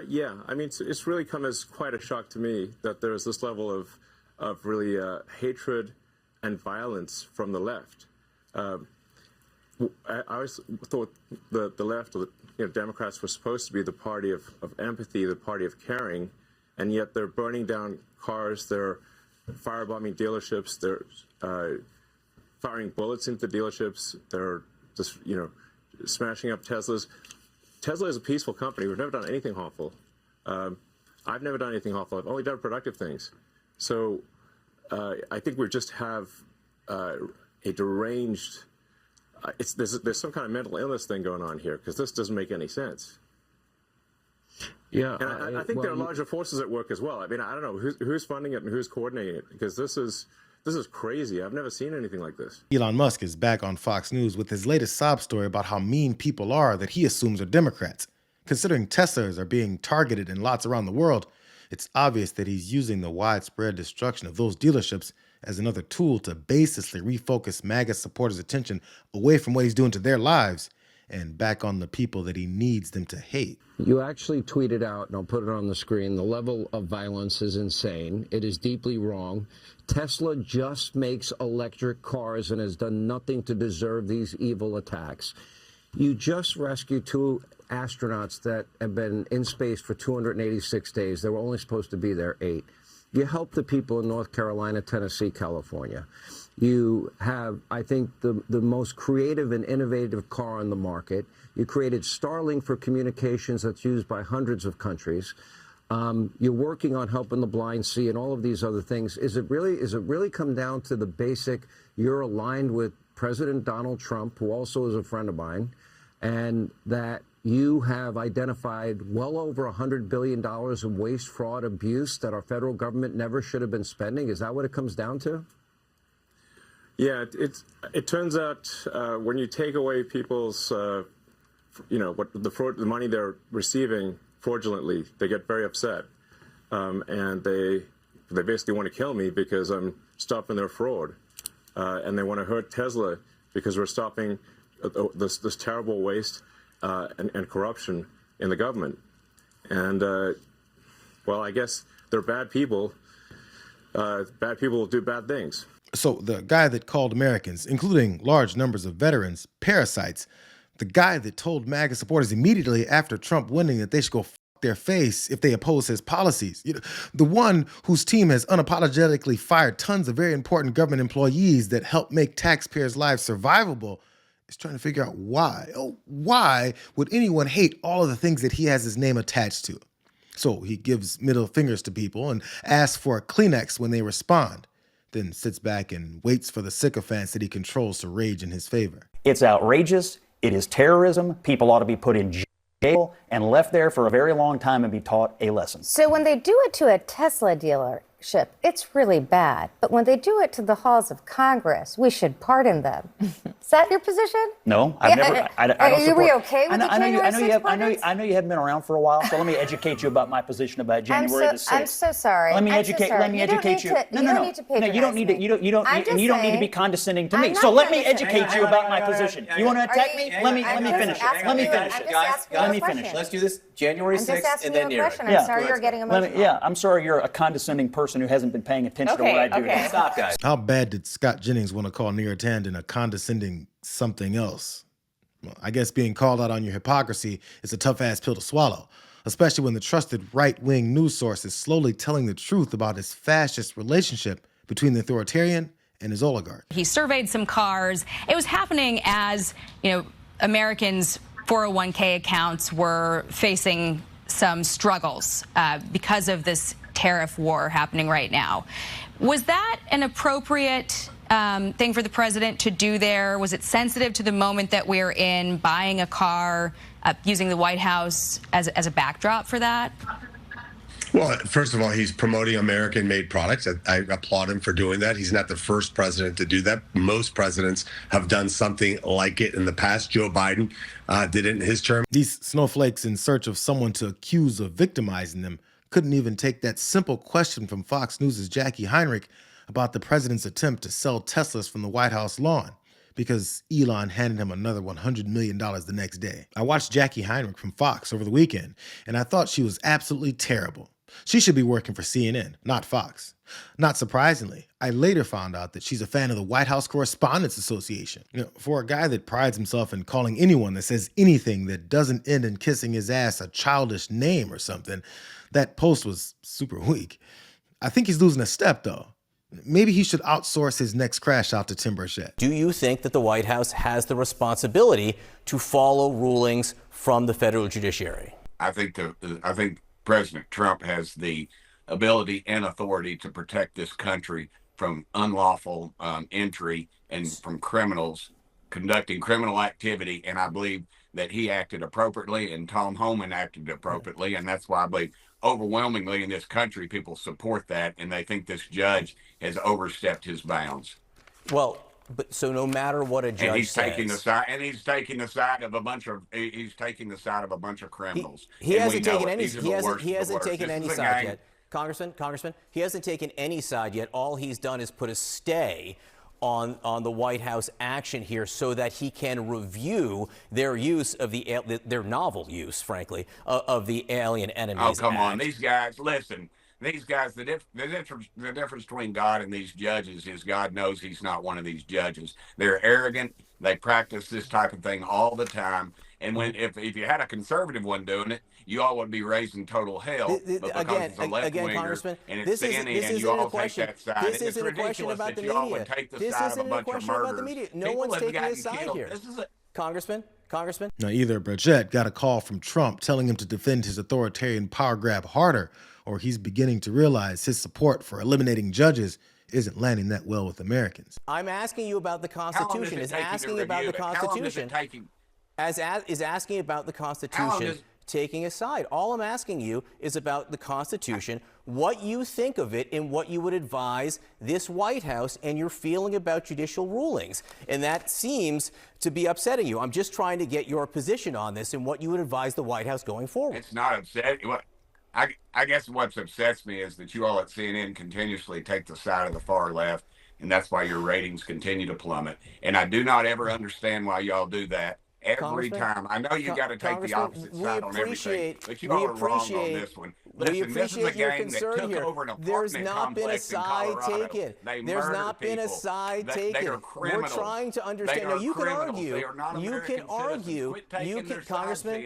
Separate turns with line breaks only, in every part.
Yeah, I mean, it's really come as quite a shock to me that there's this level of really hatred and violence from the left. I always thought the left, or Democrats, were supposed to be the party of empathy, the party of caring, and yet they're burning down cars, they're firebombing dealerships, they're firing bullets into dealerships, they're just smashing up Teslas. Tesla is a peaceful company. We've never done anything harmful. I've never done anything harmful. I've only done productive things. So I think we just have a deranged. There's some kind of mental illness thing going on here, because this doesn't make any sense.
Yeah,
and I think there are larger forces at work as well. I mean, I don't know who's funding it and who's coordinating it, because this is crazy. I've never seen anything like this.
Elon Musk is back on Fox News with his latest sob story about how mean people are that he assumes are Democrats. Considering Teslas are being targeted in lots around the world, it's obvious that he's using the widespread destruction of those dealerships as another tool to baselessly refocus MAGA supporters' attention away from what he's doing to their lives and back on the people that he needs them to hate.
You actually tweeted out, and I'll put it on the screen, the level of violence is insane. It is deeply wrong. Tesla just makes electric cars and has done nothing to deserve these evil attacks. You just rescued 2 astronauts that have been in space for 286 days. They were only supposed to be there 8. You help the people in North Carolina, Tennessee, California. You have, I think, the most creative and innovative car on the market. You created Starlink for communications that's used by hundreds of countries. You're working on helping the blind see and all of these other things. Is it really come down to the basic, you're aligned with President Donald Trump, who also is a friend of mine, and that you have identified well over $100 billion of waste, fraud, abuse that our federal government never should have been spending? Is that what it comes down to?
Yeah, it turns out when you take away people's, what the money they're receiving fraudulently, they get very upset, and they basically want to kill me because I'm stopping their fraud, and they want to hurt Tesla because we're stopping this terrible waste and corruption in the government. And well, I guess they're bad people. Bad people will do bad things.
So the guy that called Americans, including large numbers of veterans, parasites, the guy that told MAGA supporters immediately after Trump winning that they should go f their face if they oppose his policies, the one whose team has unapologetically fired tons of very important government employees that help make taxpayers' lives survivable, is trying to figure out why. Oh, why would anyone hate all of the things that he has his name attached to? So he gives middle fingers to people and asks for a Kleenex when they respond, then sits back and waits for the sycophants that he controls to rage in his favor.
It's outrageous. It is terrorism. People ought to be put in jail and left there for a very long time and be taught a lesson.
So when they do it to a Tesla dealership, it's really bad. But when they do it to the halls of Congress, we should pardon them. Is that your position?
No, I've never. I don't
Are
support.
we okay with the January 6th pardons?
I know you haven't been around for a while, so let me educate you about my position about January the 6th.
I'm so sorry.
Let me educate you.
No, you don't need to patronize
you don't need to. You don't need to be condescending to me. So let me educate you about my position. You want to attack me? Let me finish it. Let me finish it.
Let me finish.
Let's do this January 6th and then near it.
I'm sorry you're getting emotional.
Yeah, I'm sorry you're a condescending person who hasn't been paying attention to what I do.
Okay. Stop, guys.
How bad did Scott Jennings want to call Neera Tanden a condescending something else? Well, I guess being called out on your hypocrisy is a tough-ass pill to swallow, especially when the trusted right-wing news source is slowly telling the truth about his fascist relationship between the authoritarian and his oligarch.
He surveyed some cars. It was happening as, Americans' 401k accounts were facing some struggles because of this tariff war happening right now. Was that an appropriate thing for the president to do there? Was it sensitive to the moment that we're in, buying a car, using the White House as a backdrop for that?
Well, first of all, he's promoting American-made products. I applaud him for doing that. He's not the first president to do that. Most presidents have done something like it in the past. Joe Biden did it in his term.
These snowflakes in search of someone to accuse of victimizing them couldn't even take that simple question from Fox News' Jackie Heinrich about the president's attempt to sell Teslas from the White House lawn. because Elon handed him another $100 million the next day. I watched Jackie Heinrich from Fox over the weekend, and I thought she was absolutely terrible. She should be working for CNN, not Fox. Not surprisingly, I later found out that she's a fan of the White House Correspondents Association. For a guy that prides himself in calling anyone that says anything that doesn't end in kissing his ass a childish name or something, that post was super weak. I think he's losing a step, though. Maybe he should outsource his next crash out to Tim Burchett.
Do you think that the White House has the responsibility to follow rulings from the federal judiciary?
I think President Trump has the ability and authority to protect this country from unlawful entry and from criminals conducting criminal activity. And I believe that he acted appropriately and Tom Homan acted appropriately. And that's why I believe overwhelmingly in this country, people support that. And they think this judge has overstepped his bounds.
Well, but so no matter what a judge
and he's
says,
taking the side of a bunch of criminals.
He hasn't taken any side yet. Congressman, he hasn't taken any side yet. All he's done is put a stay on the White House action here so that he can review their use of their novel use, frankly, of the Alien Enemies
Oh, come
Act.
on. These guys, listen. These guys, the difference between God and these judges is God knows he's not one of these judges. They're arrogant. They practice this type of thing all the time. And if you had a conservative one doing it, you all would be raising total hell. But because it's a left-winger
Congressman,
and it's CNN, and you all take that side.
This isn't a question about the media. This isn't a question about the media. No one's taking a side here. Congressman.
Now, either Burchett got a call from Trump telling him to defend his authoritarian power grab harder, or he's beginning to realize his support for eliminating judges isn't landing that well with Americans.
I'm asking you about the Constitution. Is asking about the Constitution taking a side. All I'm asking you is about the Constitution, what you think of it, and what you would advise this White House and your feeling about judicial rulings. And that seems to be upsetting you. I'm just trying to get your position on this and what you would advise the White House going forward.
It's not upsetting. I guess what upsets me is that you all at CNN continuously take the side of the far left, and that's why your ratings continue to plummet. And I do not ever understand why y'all do that. Every time. I know you got to take the opposite side on everything, but you all are wrong on this one. Listen, this is a gang that took over an apartment complex in Colorado.
There's not been a side taken.
They are criminals.
We're trying to understand. Now, you can argue. You can argue. You can, Congressman,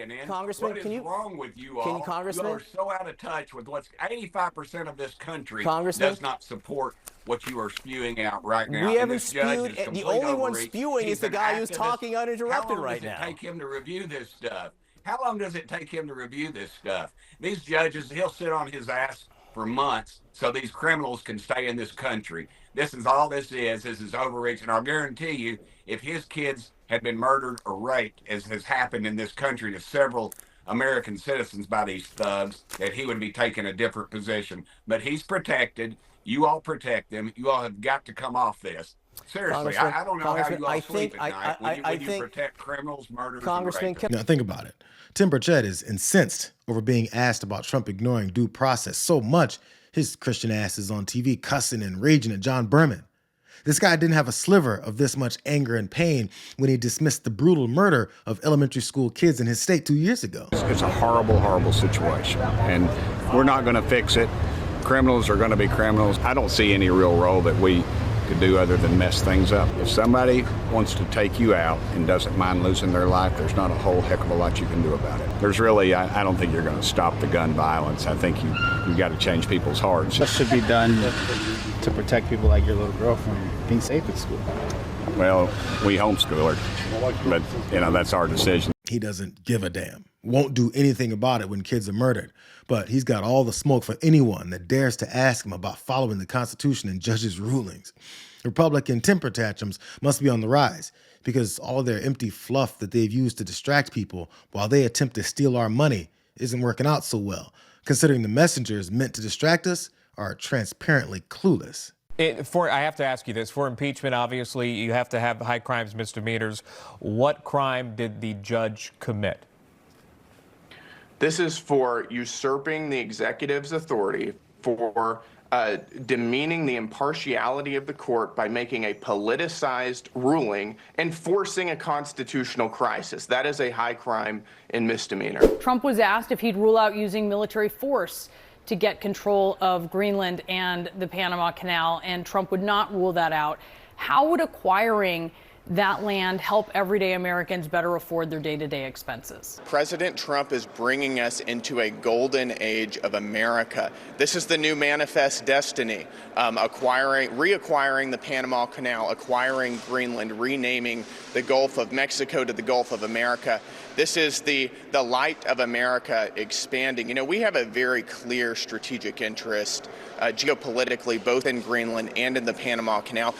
what is wrong with you all?
Congressman,
you are so out of touch with what's 85% of this country
Congressman,
does not support what you are spewing out right now.
We haven't spewed. The only one spewing is the guy who's talking uninterrupted right now.
How long does it take him to review this stuff? How long does it take him to review this stuff? These judges, he'll sit on his ass for months so these criminals can stay in this country. This is all this is. This is overreach. And I'll guarantee you, if his kids had been murdered or raped, as has happened in this country to several American citizens by these thugs, that he would be taking a different position. But he's protected. You all protect them. You all have got to come off this. Seriously, I don't know how you all sleep at night when you protect criminals, murderers, and rapists.
Now, think about it. Tim Burchett is incensed over being asked about Trump ignoring due process so much his Christian ass is on TV cussing and raging at John Berman. This guy didn't have a sliver of this much anger and pain when he dismissed the brutal murder of elementary school kids in his state 2 years ago.
It's a horrible, horrible situation, and we're not going to fix it. Criminals are going to be criminals. I don't see any real role that we could do other than mess things up. If somebody wants to take you out and doesn't mind losing their life, there's not a whole heck of a lot you can do about it. There's really, I don't think you're going to stop the gun violence. I think you've got to change people's hearts.
What should be done to protect people like your little girl from being safe at school?
Well, we homeschool her, but that's our decision.
He doesn't give a damn. Won't do anything about it when kids are murdered. But he's got all the smoke for anyone that dares to ask him about following the Constitution and judges' rulings. Republican temper tantrums must be on the rise because all their empty fluff that they've used to distract people while they attempt to steal our money isn't working out so well, considering the messengers meant to distract us are transparently clueless.
I have to ask you this. For impeachment, obviously, you have to have high crimes, misdemeanors. What crime did the judge commit?
This is for usurping the executive's authority, for demeaning the impartiality of the court by making a politicized ruling and forcing a constitutional crisis. That is a high crime and misdemeanor.
Trump was asked if he'd rule out using military force to get control of Greenland and the Panama Canal, and Trump would not rule that out. How would acquiring that land help everyday Americans better afford their day-to-day expenses?
President Trump is bringing us into a golden age of America. This is the new manifest destiny, reacquiring the Panama Canal, acquiring Greenland, renaming the Gulf of Mexico to the Gulf of America. This is the light of America expanding. You know, we have a very clear strategic interest geopolitically, both in Greenland and in the Panama Canal.